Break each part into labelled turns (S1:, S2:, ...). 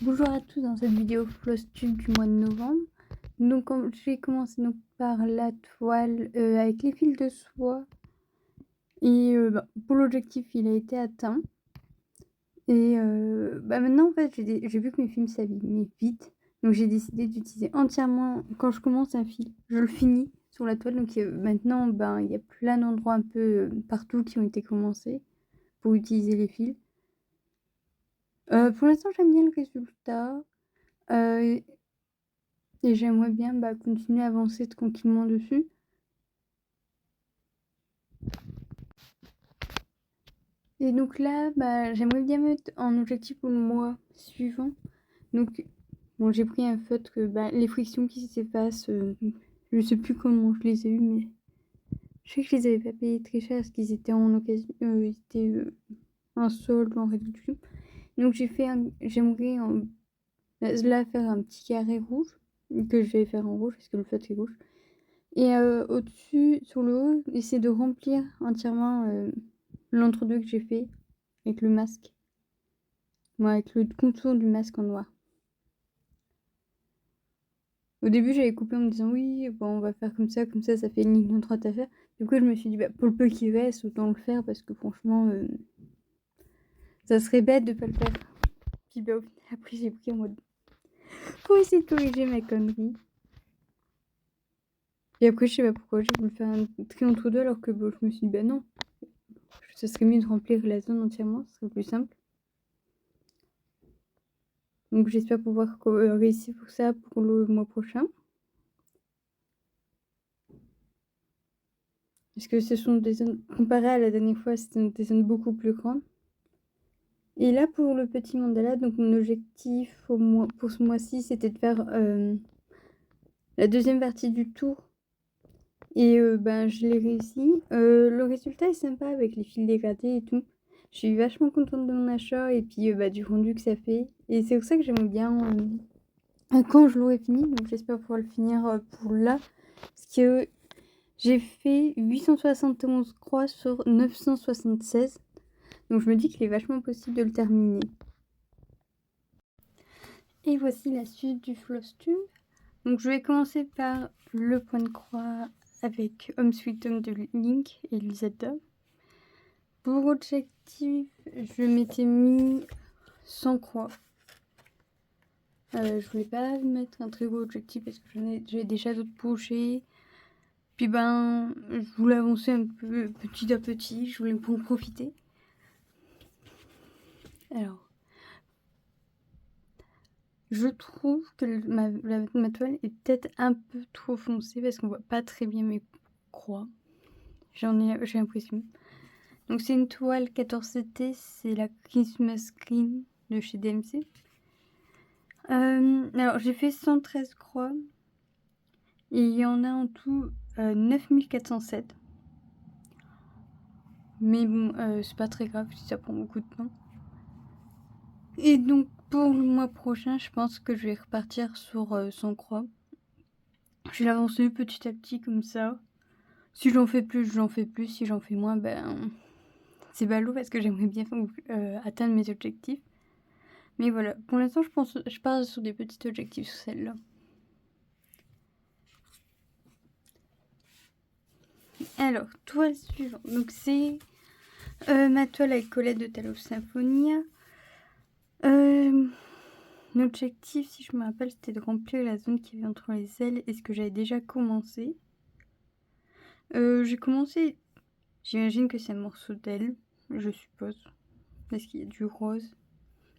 S1: Bonjour à tous dans cette vidéo Flosstube du mois de novembre. Donc j'ai commencé donc par la toile avec les fils de soie et pour l'objectif il a été atteint. Et maintenant en fait j'ai vu que mes films s'abîmaient vite, donc j'ai décidé d'utiliser entièrement, quand je commence un fil, je le finis sur la toile. Donc maintenant il y a plein d'endroits un peu partout qui ont été commencés pour utiliser les fils. Pour l'instant j'aime bien le résultat. Et j'aimerais bien continuer à avancer tranquillement dessus. Et donc là, j'aimerais bien mettre en objectif pour le mois suivant. Donc, bon, j'ai pris un feutre, les frictions qui s'effacent, je sais plus comment je les ai eues, mais je sais que je les avais pas payés très cher parce qu'ils étaient en occasion, ils étaient en solde ou en réduction. Donc j'aimerais là faire un petit carré rouge, que je vais faire en rouge parce que le feutre est rouge. Et au-dessus, sur le haut, essayer de remplir entièrement l'entre-deux que j'ai fait avec le masque. Ouais, avec le contour du masque en noir. Au début, j'avais coupé en me disant oui, bon, on va faire comme ça fait une ligne droite à faire. Du coup, je me suis dit, pour le peu qui reste, autant le faire parce que franchement, ça serait bête de pas le faire. Puis au final, après, j'ai pris en mode pour essayer de corriger ma connerie. Et après, je sais pas pourquoi j'ai voulu faire un tri entre deux alors que je me suis dit, non, ce serait mieux de remplir la zone entièrement, ce serait plus simple. Donc j'espère pouvoir réussir pour ça pour le mois prochain. Parce que ce sont des zones, comparé à la dernière fois, c'était des zones beaucoup plus grandes. Et là pour le petit mandala, donc mon objectif pour ce mois-ci, c'était de faire la deuxième partie du tour. Et je l'ai réussi. Le résultat est sympa avec les fils dégradés et tout. Je suis vachement contente de mon achat et puis du rendu que ça fait. Et c'est pour ça que j'aimerais bien quand je l'aurai fini. Donc j'espère pouvoir le finir pour là. Parce que j'ai fait 871 croix sur 976. Donc je me dis qu'il est vachement possible de le terminer. Et voici la suite du Flosstube. Donc je vais commencer par le point de croix avec Home Sweet Home de Link et Zelda. Pour objectif, je m'étais mis 100 croix. Je voulais pas mettre un très gros objectif parce que j'ai déjà d'autres projets. Puis je voulais avancer un peu petit à petit, je voulais en profiter. Alors, je trouve que ma toile est peut-être un peu trop foncée parce qu'on voit pas très bien mes croix. J'ai l'impression. Donc c'est une toile 14CT, c'est la Christmas Green de chez DMC. Alors j'ai fait 113 croix et il y en a en tout 9407. Mais bon, c'est pas très grave si ça prend beaucoup de temps. Et donc pour le mois prochain, je pense que je vais repartir sur 100 croix. Je vais l'avancer petit à petit comme ça. Si j'en fais plus, j'en fais plus. Si j'en fais moins, c'est ballot parce que j'aimerais bien atteindre mes objectifs. Mais voilà, pour l'instant, je pars sur des petits objectifs sur celle-là. Alors, toile suivante. Donc, c'est ma toile avec Colette de Talos Symphonia. L'objectif, si je me rappelle, c'était de remplir la zone qu'il y avait entre les ailes. Est-ce que j'avais déjà commencé? J'ai commencé, j'imagine que c'est un morceau d'aile, je suppose. Parce qu'il y a du rose.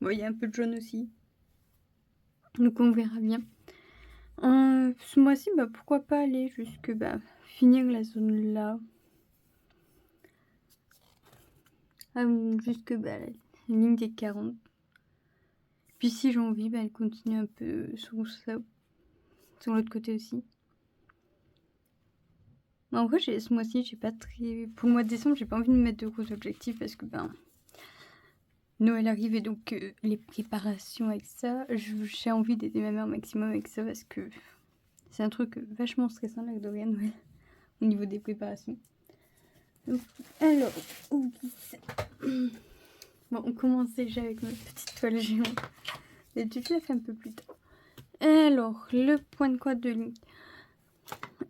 S1: Bon, il y a un peu de jaune aussi. Donc on verra bien. Ce mois-ci, pourquoi pas aller jusque finir la zone là. Jusque la ligne des 40. Puis si j'ai envie, elle continue un peu sur ça. Sur l'autre côté aussi. En vrai, ce mois-ci, j'ai pas très... Pour le mois de décembre, j'ai pas envie de me mettre de gros objectifs parce que Noël arrive et donc les préparations avec ça, j'ai envie d'aider ma mère au maximum avec ça parce que c'est un truc vachement stressant là, de Noël, au niveau des préparations. Donc, alors, bon, on commence déjà avec notre petite toile géante. D'habitude, je la fais un peu plus tard. Alors, le point de croix de ligne.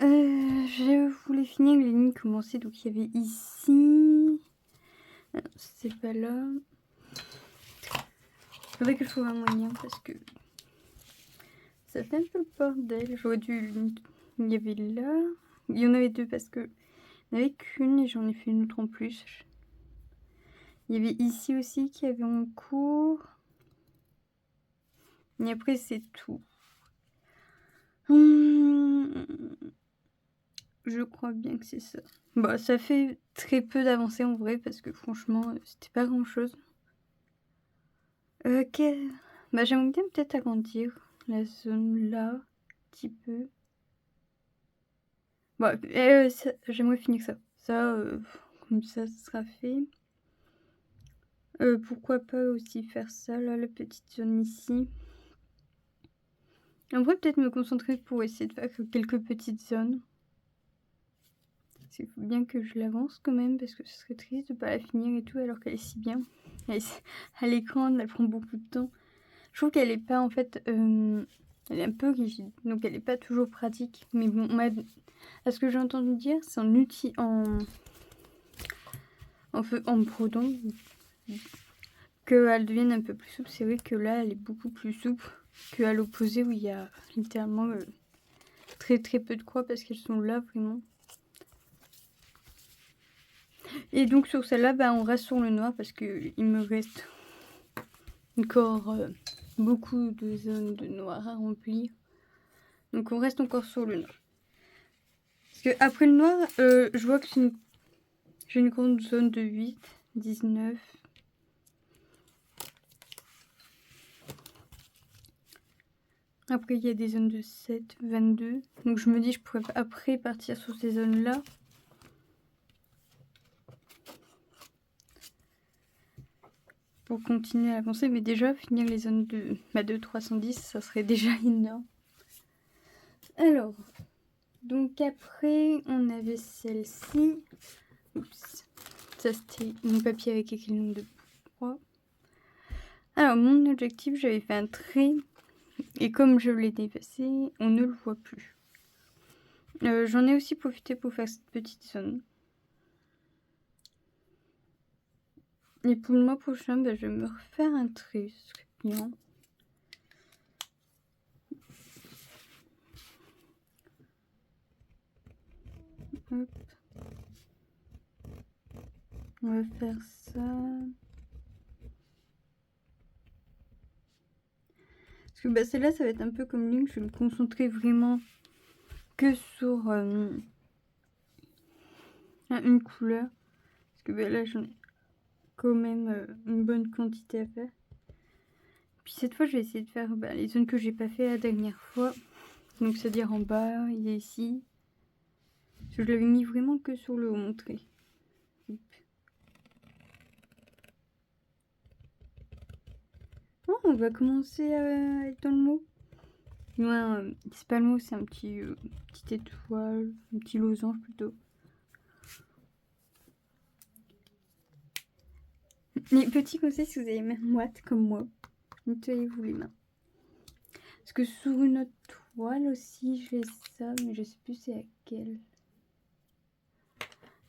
S1: Je voulais finir les lignes commencées. Donc, il y avait ici. C'est pas là. Il faudrait que je trouve un moyen parce que ça fait un peu le bordel. J'aurais dû. Il y avait là. Il y en avait deux parce que il n'y en avait qu'une et j'en ai fait une autre en plus. Il y avait ici aussi qui avait en cours. Et après, c'est tout. Je crois bien que c'est ça. Bah, ça fait très peu d'avancée en vrai parce que franchement, c'était pas grand chose. Ok. Bah, j'aimerais bien peut-être agrandir la zone là, un petit peu. Bon, j'aimerais finir ça. Ça, comme ça sera fait. Pourquoi pas aussi faire ça là, la petite zone ici. On pourrait peut-être me concentrer pour essayer de faire quelques petites zones. Il faut bien que je l'avance quand même parce que ce serait triste de pas la finir et tout alors qu'elle est si bien. À l'écran, elle prend beaucoup de temps. Je trouve qu'elle est pas en fait, elle est un peu rigide, donc elle est pas toujours pratique. Mais bon, à ce que j'ai entendu dire, c'est en brodant qu'elle devienne un peu plus souple. C'est vrai que là, elle est beaucoup plus souple qu'à l'opposé où il y a littéralement très très peu de croix parce qu'elles sont là vraiment. Et donc sur celle-là, bah, on reste sur le noir parce qu'il me reste encore beaucoup de zones de noir à remplir. Donc on reste encore sur le noir. Parce que après le noir, je vois que j'ai une grande zone de 8, 19. Après il y a des zones de 7, 22. Donc je me dis je pourrais après partir sur ces zones-là. Pour continuer à avancer, mais déjà finir les zones de 310, ça serait déjà énorme. Alors, donc après, on avait celle-ci. Oups, ça c'était mon papier avec écrit le nombre de poids. Alors, mon objectif, j'avais fait un trait, et comme je l'ai dépassé, on ne le voit plus. J'en ai aussi profité pour faire cette petite zone. Et pour le mois prochain, bah, je vais me refaire un trait, ce serait bien. Hop. On va faire ça. Parce que bah, celle-là, ça va être un peu comme Link. Je vais me concentrer vraiment que sur une couleur. Parce que bah, là, j'en ai quand même une bonne quantité à faire. Puis cette fois, je vais essayer de faire les zones que j'ai pas fait la dernière fois. Donc, c'est-à-dire en bas, il y a ici. Parce que je l'avais mis vraiment que sur le haut montré. Oh, on va commencer à être dans le mot. Ouais, c'est pas le mot, c'est un petite étoile, un petit losange plutôt. Les petits conseils, si vous avez même moite comme moi, nettoyez-vous les mains. Parce que sur une autre toile aussi, j'ai ça, mais je sais plus c'est laquelle.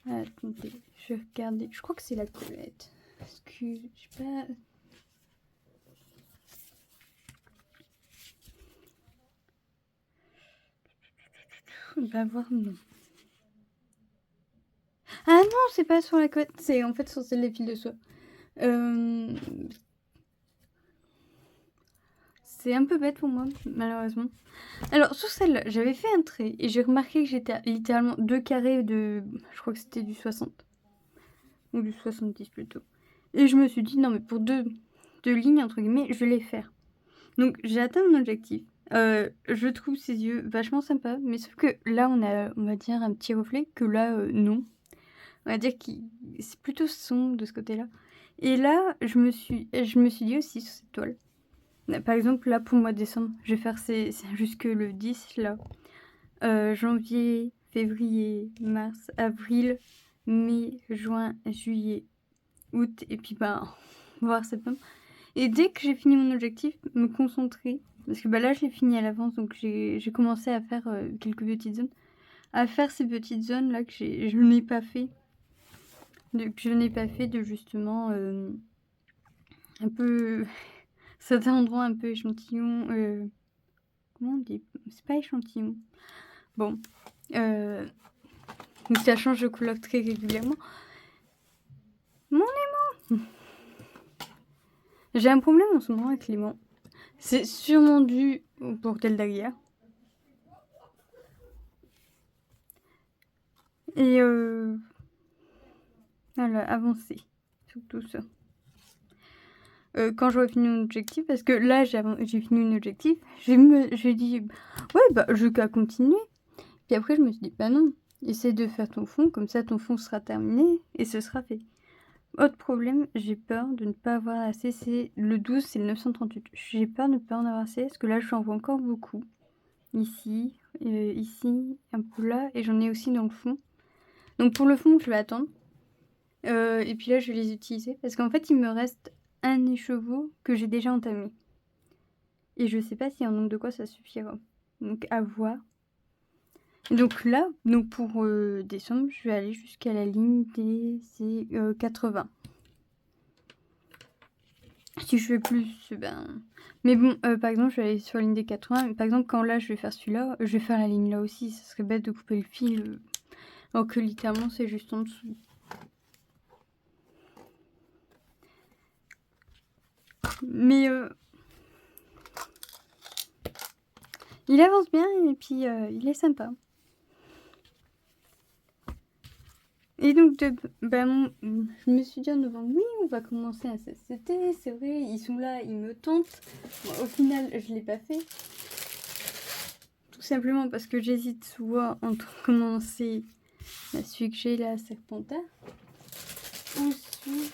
S1: Attendez, je vais regarder. Je crois que c'est la Colette. Parce que je sais pas. On va voir, non. Ah non, c'est pas sur la Colette. C'est en fait sur celle des fils de soie. C'est un peu bête pour moi, malheureusement. Alors, sur celle-là, j'avais fait un trait et j'ai remarqué que j'étais à littéralement 2 carrés de. Je crois que c'était du 60. Ou du 70 plutôt. Et je me suis dit, non, mais pour deux lignes, entre guillemets, je vais les faire. Donc, j'ai atteint mon objectif. Je trouve ses yeux vachement sympas, mais sauf que là, on a, on va dire, un petit reflet, que là, non. On va dire que c'est plutôt sombre de ce côté-là. Et là, je me suis dit aussi sur cette toile. Par exemple, là, pour le mois de décembre, je vais faire jusque le 10, là. Janvier, février, mars, avril, mai, juin, juillet, août, et puis, on va voir septembre. Et dès que j'ai fini mon objectif, me concentrer. Parce que bah, là, je l'ai fini à l'avance, donc j'ai commencé à faire quelques petites zones. À faire ces petites zones-là que je n'ai pas fait. Que je n'ai pas fait de justement un peu... certains endroits un peu échantillon. Comment on dit? C'est pas échantillon. Bon. Donc ça change de couleur très régulièrement. Mon aimant. J'ai un problème en ce moment avec l'aimant. C'est sûrement dû au bordel derrière. Et voilà, avancer sur tout ça. Quand j'aurai fini mon objectif, parce que là j'ai fini mon objectif, j'ai dit ouais bah je vais continuer. Puis après je me suis dit bah non, essaie de faire ton fond, comme ça ton fond sera terminé et ce sera fait. Autre problème, j'ai peur de ne pas avoir assez, c'est le 12, c'est le 938. J'ai peur de ne pas en avoir assez, parce que là j'en vois encore beaucoup. Ici, ici, un peu là, et j'en ai aussi dans le fond. Donc pour le fond, je vais attendre. Et puis là, je vais les utiliser, parce qu'en fait, il me reste un écheveau que j'ai déjà entamé. Et je sais pas si en nombre de quoi ça suffira. Donc à voir. Donc là, donc pour décembre, je vais aller jusqu'à la ligne des 80. Si je fais plus, ben... Mais bon, par exemple, je vais aller sur la ligne des 80. Mais par exemple, quand là, je vais faire celui-là, je vais faire la ligne là aussi. Ça serait bête de couper le fil. Alors que littéralement, c'est juste en dessous. Mais il avance bien et puis il est sympa. Et donc, je me suis dit en novembre, oui, on va commencer un CCT, c'est vrai, ils sont là, ils me tentent. Bon, au final, je ne l'ai pas fait. Tout simplement parce que j'hésite souvent entre commencer celui que j'ai là, Serpentard, ou celui,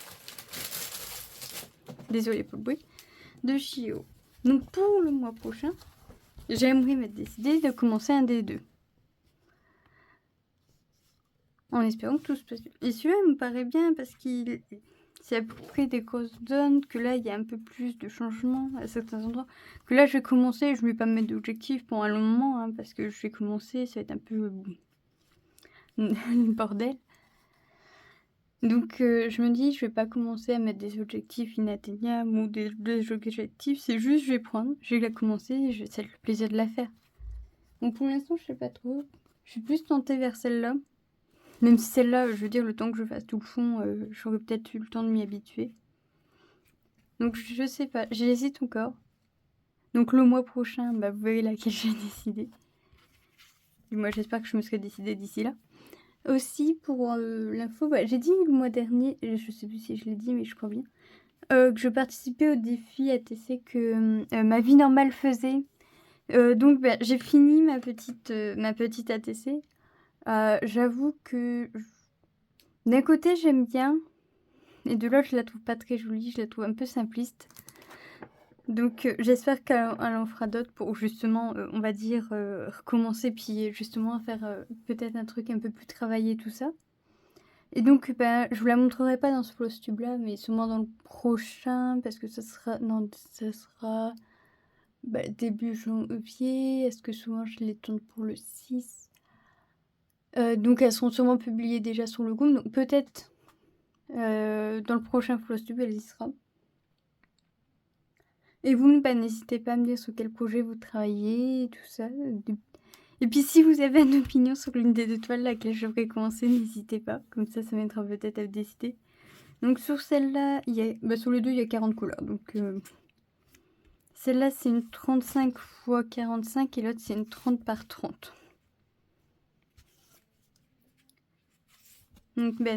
S1: désolé pour le bruit, de Chio. Donc pour le mois prochain, j'aimerais m'être décidée de commencer un des deux. En espérant que tout se passe bien. Et celui-là, il me paraît bien parce qu'il... C'est à peu près des grosses zones, que là, il y a un peu plus de changements à certains endroits. Que là, je vais commencer, je ne vais pas me mettre d'objectif pour un long moment, hein, parce que je vais commencer, ça va être un peu le bordel. Donc, je me dis, je vais pas commencer à mettre des objectifs inatteignables ou des objectifs, c'est juste, je vais prendre, je vais la commencer et je vais essayer le plaisir de la faire. Donc, pour l'instant, je sais pas trop. Je suis plus tentée vers celle-là. Même si celle-là, je veux dire, le temps que je fasse tout le fond, j'aurais peut-être eu le temps de m'y habituer. Donc je sais pas, j'hésite encore. Donc le mois prochain, bah, vous verrez laquelle j'ai décidé. Et moi j'espère que je me serai décidée d'ici là. Aussi pour l'info, bah, j'ai dit le mois dernier, je sais plus si je l'ai dit mais je crois bien, que je participais au défi ATC que ma vie normale faisait. Donc bah, j'ai fini ma petite ATC. J'avoue que d'un côté j'aime bien, et de l'autre je la trouve pas très jolie, je la trouve un peu simpliste. Donc j'espère qu'elle en fera d'autres pour justement, on va dire, recommencer, puis justement faire peut-être un truc un peu plus travaillé, tout ça. Et donc bah, je vous la montrerai pas dans ce floss tube là, mais sûrement dans le prochain, parce que ça sera début janvier. Est-ce que souvent je les tourne pour le 6? Donc elles seront sûrement publiées déjà sur le groupe, donc peut-être dans le prochain floss tube elle y sera. Et vous, bah, n'hésitez pas à me dire sur quel projet vous travaillez, et tout ça. Et puis si vous avez une opinion sur l'une des deux toiles laquelle je devrais commencer, n'hésitez pas. Comme ça m'aidera peut-être à me décider. Donc sur celle-là, sur les deux, il y a 40 couleurs. Donc celle-là, c'est une 35 x 45 et l'autre, c'est une 30 par 30. Donc moi,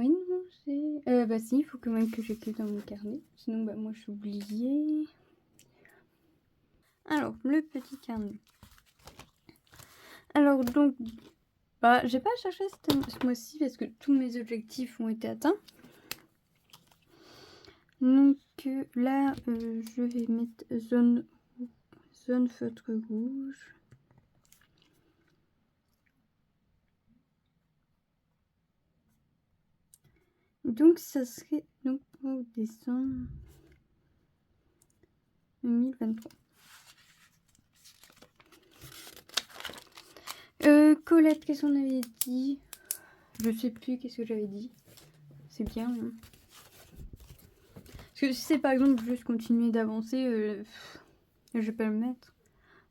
S1: non, c'est... si, il faut quand même que j'écrive dans mon carnet. Sinon, moi, je suis oubliée. Alors, le petit carnet. Alors, donc, j'ai pas cherché ce mois-ci parce que tous mes objectifs ont été atteints. Donc, là, je vais mettre zone feutre rouge. Donc, ça serait... Donc, au décembre 2023. Colette, qu'est-ce qu'on avait dit? Je sais plus qu'est-ce que j'avais dit. C'est bien. Hein. Parce que si c'est par exemple juste continuer d'avancer, je vais pas le mettre.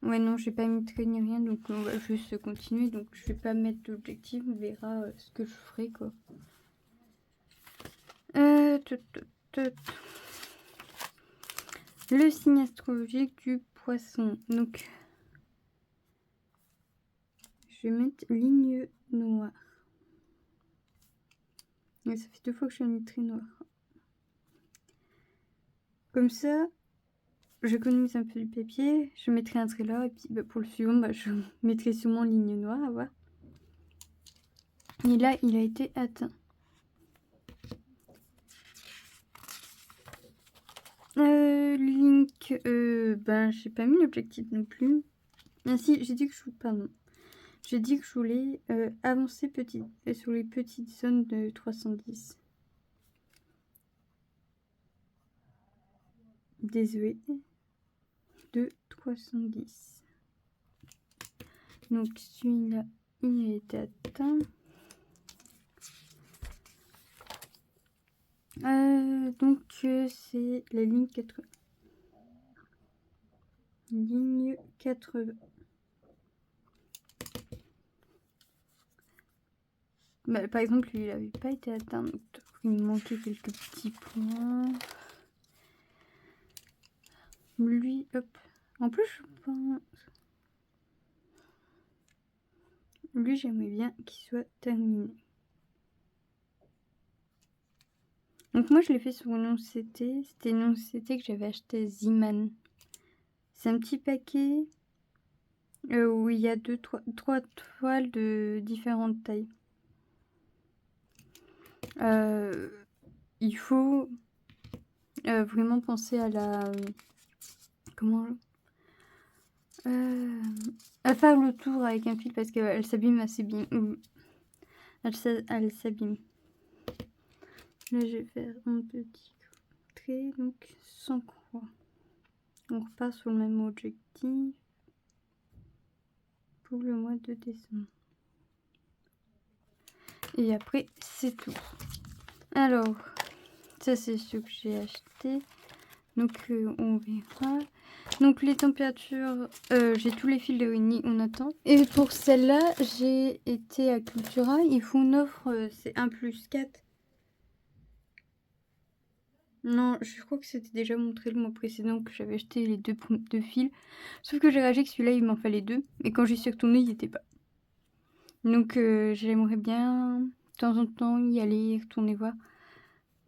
S1: Ouais, non, je vais pas mettre ni rien, donc on va juste continuer. Donc je vais pas mettre d'objectif, on verra ce que je ferai, quoi. Le signe astrologique du poisson. Donc, je vais mettre ligne noire. Et ça fait 2 fois que je fais une trait noire. Comme ça, j'économise un peu du papier, je mettrai un trait là, et puis pour le suivant, je mettrai sûrement ligne noire, à voir. Et là, il a été atteint. Link, j'ai pas mis l'objectif non plus. Ah si, j'ai dit que je voulais avancer sur les petites zones de 310. Désolé. De 310. Donc celui-là, il a été atteint. Donc c'est la ligne 80. Ligne 80. Par exemple, lui, il n'avait pas été atteint, donc il me manquait quelques petits points. Lui, hop. En plus, je pense... Lui, j'aimerais bien qu'il soit terminé. Donc moi, je l'ai fait sur une OCT. C'était une OCT que j'avais acheté Ziman. C'est un petit paquet où il y a 3 toiles de différentes tailles. Il faut vraiment penser à la... à faire le tour avec un fil parce qu'elle s'abîme assez bien. Elle s'abîme. Là, je vais faire un petit trait, donc sans croix. On repart sur le même objectif pour le mois de décembre. Et après, c'est tout. Alors, ça c'est ce que j'ai acheté. Donc, on verra. Donc, les températures, j'ai tous les fils de Winnie, on attend. Et pour celle-là, j'ai été à Cultura. Ils font une offre, c'est 1+4. Non, je crois que c'était déjà montré le mois précédent que j'avais acheté les deux fils. Sauf que j'ai réagi que celui-là, il m'en fallait 2. Et quand j'y suis retournée, il n'y était pas. Donc, j'aimerais bien, de temps en temps, y aller, retourner voir.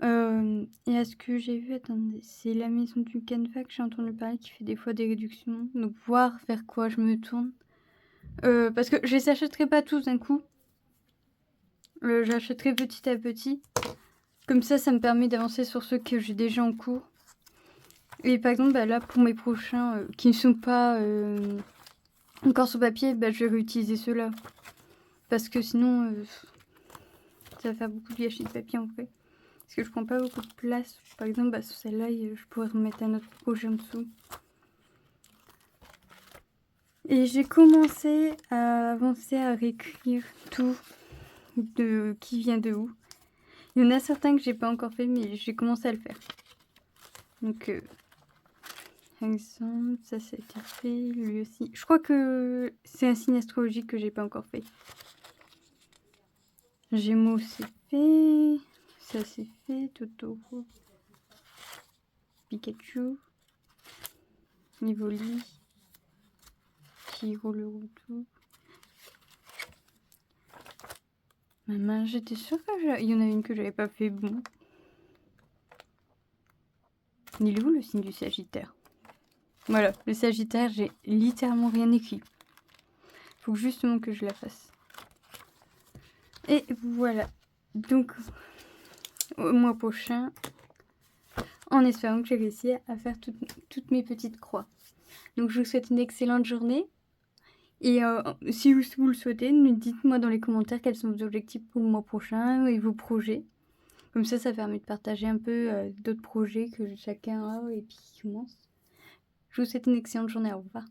S1: Et à ce que j'ai vu, attendez, c'est la maison du canevas que j'ai entendu parler qui fait des fois des réductions. Donc, voir vers quoi je me tourne. Parce que je les achèterai pas tous d'un coup. J'achèterai petit à petit. Comme ça me permet d'avancer sur ceux que j'ai déjà en cours. Et par exemple, là, pour mes prochains qui ne sont pas encore sur papier, je vais réutiliser ceux-là. Parce que sinon, ça va faire beaucoup de gâchis de papier en fait. Parce que je prends pas beaucoup de place. Par exemple, sur celle-là, je pourrais remettre un autre projet en dessous. Et j'ai commencé à avancer à réécrire tout de qui vient de où. Il y en a certains que j'ai pas encore fait, mais j'ai commencé à le faire. Donc, exemple, ça a été fait, lui aussi. Je crois que c'est un signe astrologique que j'ai pas encore fait. Gémeaux, c'est fait. Ça, c'est fait. Totoro. Pikachu. Nivoli. Chihiro le retour. Maman, j'étais sûre qu'il y en avait une que j'avais pas fait. Bon. Il est où le signe du Sagittaire? Voilà, le Sagittaire, j'ai littéralement rien écrit. Faut justement que je la fasse. Et voilà. Donc, au mois prochain, en espérant que j'ai réussi à faire toutes mes petites croix. Donc, je vous souhaite une excellente journée. Et si vous le souhaitez, dites-moi dans les commentaires quels sont vos objectifs pour le mois prochain et vos projets. Comme ça permet de partager un peu, d'autres projets que chacun a et puis qui commencent. Je vous souhaite une excellente journée. Au revoir.